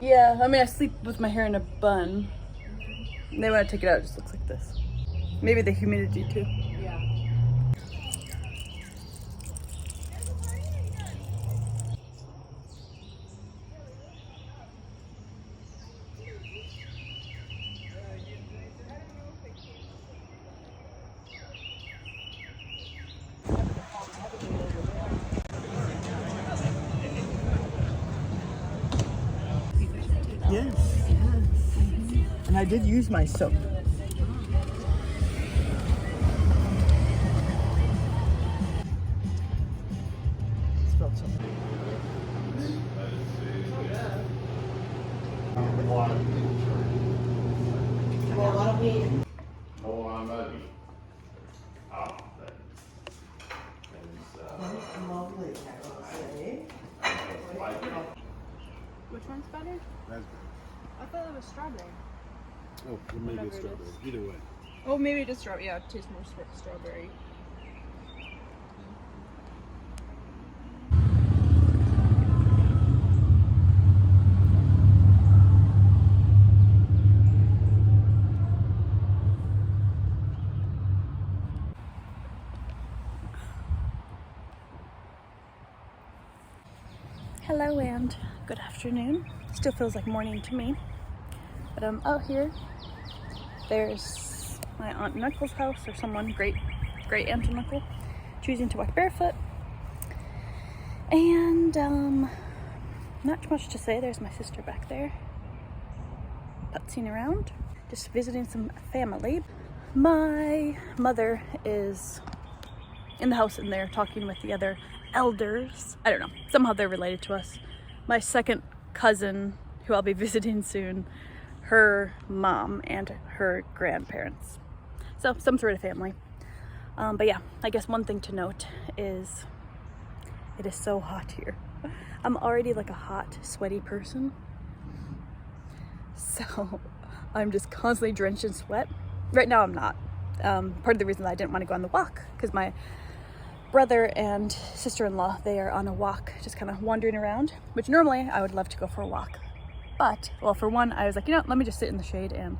Yeah, I mean, I sleep with my hair in a bun. And then when I take it out, it just looks like this. Maybe the humidity too. Yeah. Yes, yes. And I did use my soap. Spelled something. Well, why don't we? Oh, I'm ready. Oh, that Lovely. Which one's better? Raspberry. I thought it was strawberry. Oh, well, maybe Whatever it's it strawberry. is. Either way. Oh, maybe just strawberry. Yeah, it tastes more strawberry. Hello and good afternoon. Still feels like morning to me. But I'm out here. There's my aunt and uncle's house, or someone, great aunt and uncle, choosing to walk barefoot. And not much to say. There's my sister back there, putzing around, just visiting some family. My mother is in the house and they're talking with the other elders. I don't know, somehow they're related to us. My second cousin, who I'll be visiting soon, her mom and her grandparents. So some sort of family. But yeah, I guess one thing to note is it is so hot here. I'm already like a hot, sweaty person. So I'm just constantly drenched in sweat. Right now I'm not. Part of the reason that I didn't want to go on the walk, because my brother and sister-in-law, they are on a walk, just kind of wandering around, which normally I would love to go for a walk. But, well, for one, I was like, you know, let me just sit in the shade and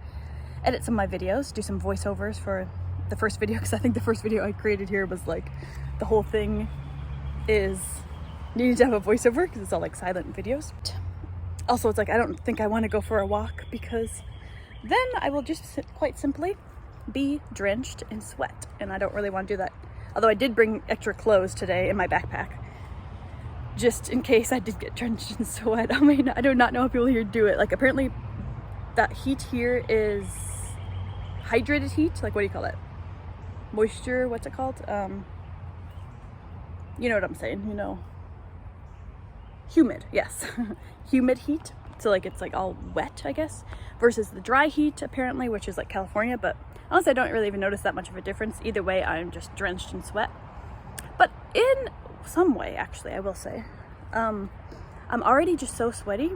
edit some of my videos, do some voiceovers for the first video, because I think the first video I created here was like, the whole thing is needing to have a voiceover, because it's all like silent videos. Also, it's like, I don't think I want to go for a walk, because then I will just quite simply be drenched in sweat, and I don't really want to do that. Although I did bring extra clothes today in my backpack, just in case I did get drenched in sweat. I mean, I do not know how people here do it. Like, apparently that heat here is hydrated heat. Like, what do you call it? Moisture, what's it called? You know what I'm saying, you know. Humid, yes. Humid heat. So like, it's like all wet, I guess, versus the dry heat apparently, which is like California. But honestly, I don't really even notice that much of a difference. Either way, I'm just drenched in sweat. But in some way, actually, I will say, I'm already just so sweaty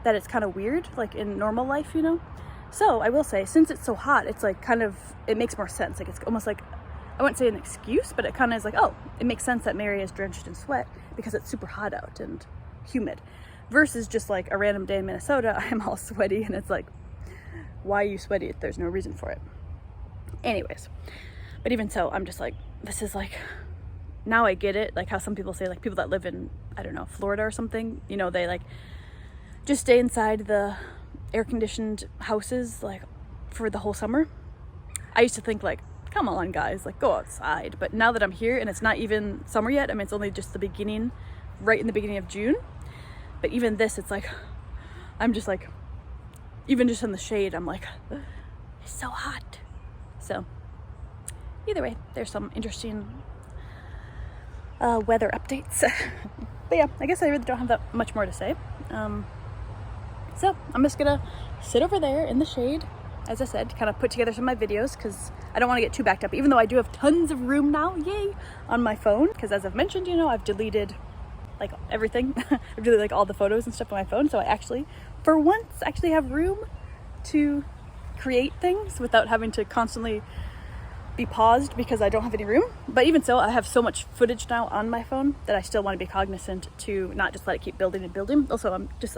that it's kind of weird, like in normal life, you know? So I will say, since it's so hot, it's like kind of, it makes more sense. Like, it's almost like, I wouldn't say an excuse, but it kind of is like, oh, it makes sense that Mary is drenched in sweat because it's super hot out and humid. Versus just like a random day in Minnesota, I'm all sweaty and it's like, why are you sweaty if there's no reason for it? Anyways, but even so, I'm just like, this is like, now I get it. Like how some people say, like people that live in, I don't know, Florida or something, you know, they like just stay inside the air conditioned houses like for the whole summer. I used to think like, come on guys, like go outside. But now that I'm here and it's not even summer yet, I mean, it's only just the beginning, right in the beginning of June. But even this, it's like, I'm just like, even just in the shade, I'm like, it's so hot. So either way, there's some interesting weather updates. But yeah, I guess I really don't have that much more to say. So I'm just gonna sit over there in the shade, as I said, kind of put together some of my videos, because I don't want to get too backed up, even though I do have tons of room now, yay, on my phone, because as I've mentioned, you know, I've deleted like everything. I've deleted like all the photos and stuff on my phone, so I actually, for once, actually have room to create things without having to constantly be paused because I don't have any room. But even so, I have so much footage now on my phone that I still want to be cognizant to not just let it keep building and building. Also, I'm just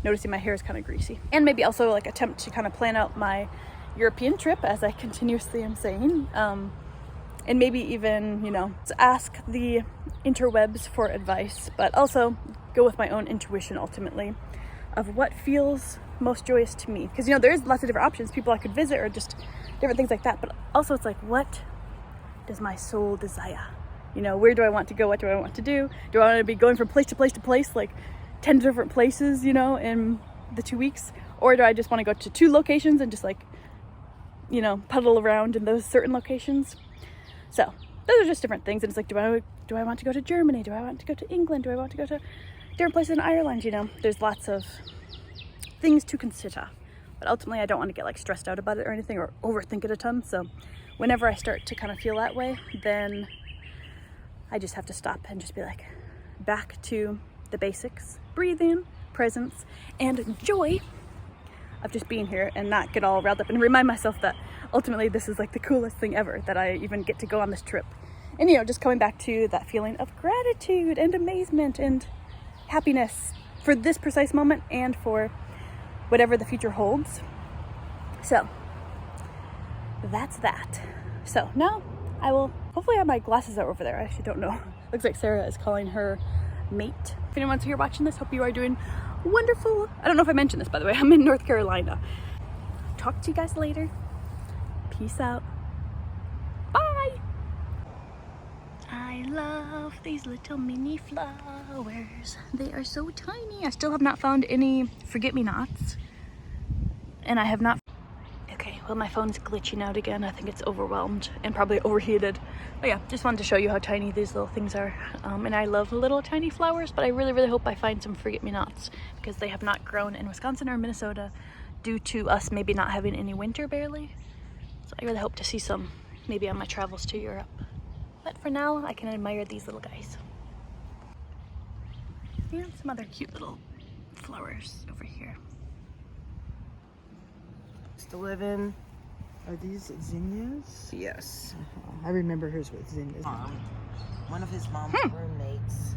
noticing my hair is kind of greasy. And maybe also like attempt to kind of plan out my European trip, as I continuously am saying. And maybe even, you know, ask the interwebs for advice, but also go with my own intuition ultimately of what feels most joyous to me. Because, you know, there's lots of different options, people I could visit or just different things like that. But also it's like, what does my soul desire? You know, where do I want to go? What do I want to do? Do I want to be going from place to place to place, like 10 different places, you know, in the 2 weeks? Or do I just want to go to 2 locations and just like, you know, puddle around in those certain locations? So those are just different things. And it's like, do I want to go to Germany? Do I want to go to England? Do I want to go to different places in Ireland? You know, there's lots of things to consider. But ultimately, I don't want to get like stressed out about it or anything or overthink it a ton. So whenever I start to kind of feel that way, then I just have to stop and just be like, back to the basics, breathing, presence, and joy of just being here and not get all riled up, and remind myself that ultimately this is like the coolest thing ever, that I even get to go on this trip. And, you know, just coming back to that feeling of gratitude and amazement and happiness for this precise moment and for whatever the future holds. So that's that. So now I will hopefully have my glasses out over there. I actually don't know. Looks like Sarah is calling her mate. If anyone's here watching this, hope you are doing wonderful. I don't know if I mentioned this, by the way. I'm in North Carolina. Talk to you guys later. Peace out. Bye. I love these little mini flowers. They are so tiny. I still have not found any forget-me-nots. And I have not. Okay, well, my phone's glitching out again. I think it's overwhelmed and probably overheated. But yeah, just wanted to show you how tiny these little things are. And I love little tiny flowers, but I really, really hope I find some forget-me-nots because they have not grown in Wisconsin or Minnesota due to us maybe not having any winter barely. So I really hope to see some maybe on my travels to Europe. But for now, I can admire these little guys. And some other cute little flowers over here. To live in. Are these zinnias? Yes. I remember hers with zinnias. One of his mom's roommates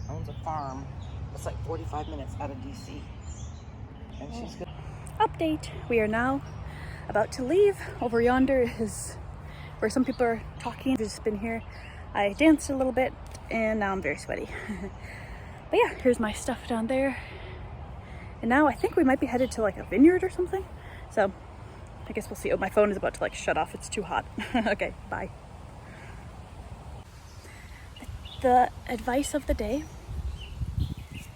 owns a farm. It's like 45 minutes out of DC. And she's good. Update. We are now about to leave. Over yonder is where some people are talking. I've just been here. I danced a little bit and now I'm very sweaty. But yeah, here's my stuff down there. And now I think we might be headed to like a vineyard or something. So I guess we'll see. Oh, my phone is about to like shut off. It's too hot. Okay, bye. The advice of the day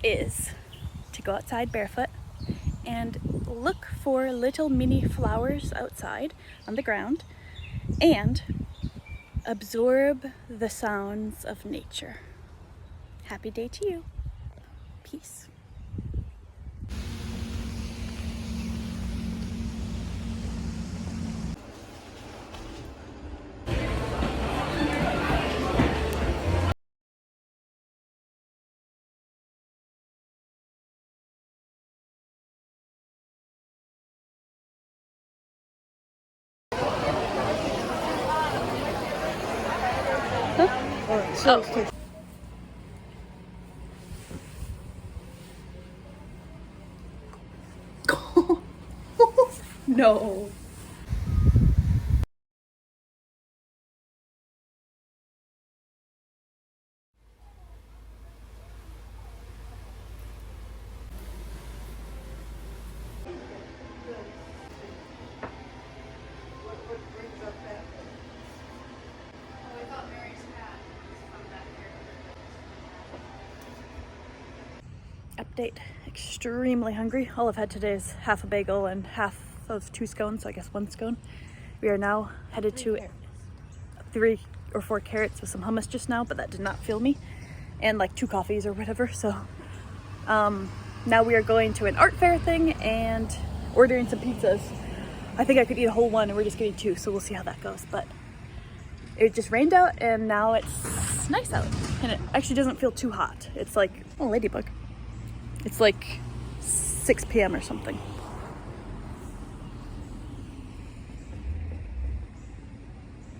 is to go outside barefoot and look for little mini flowers outside on the ground and absorb the sounds of nature. Happy day to you. Peace. Oh. No. Update. Extremely hungry. All I've had today is half a bagel and half of 2 scones, so I guess 1 scone. We are now headed to 3 or 4 carrots with some hummus just now, but that did not fill me, and like 2 coffees or whatever. So now we are going to an art fair thing and ordering some pizzas. I think I could eat a whole one and we're just getting 2, so we'll see how that goes. But it just rained out and now it's nice out and it actually doesn't feel too hot. It's like, oh, ladybug. It's like 6 p.m. or something.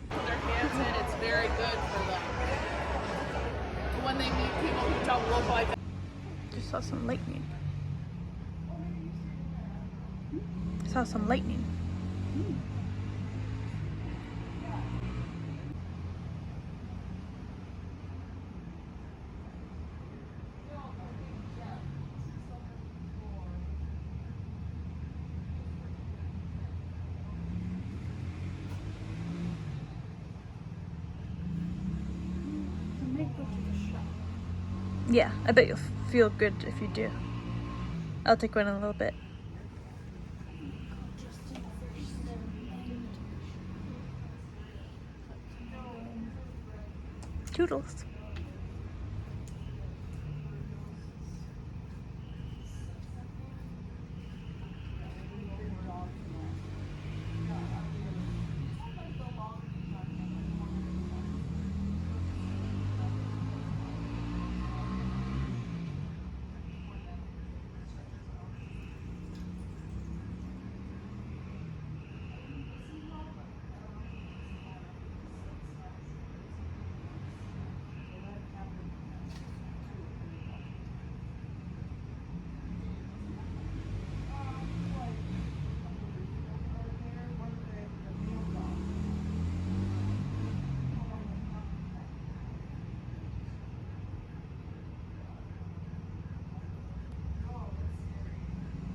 Their hands in, it's very good for them. When they meet people don't look like that. Just saw some lightning. Saw some lightning. Yeah, I bet you'll feel good if you do. I'll take one in a little bit. Toodles.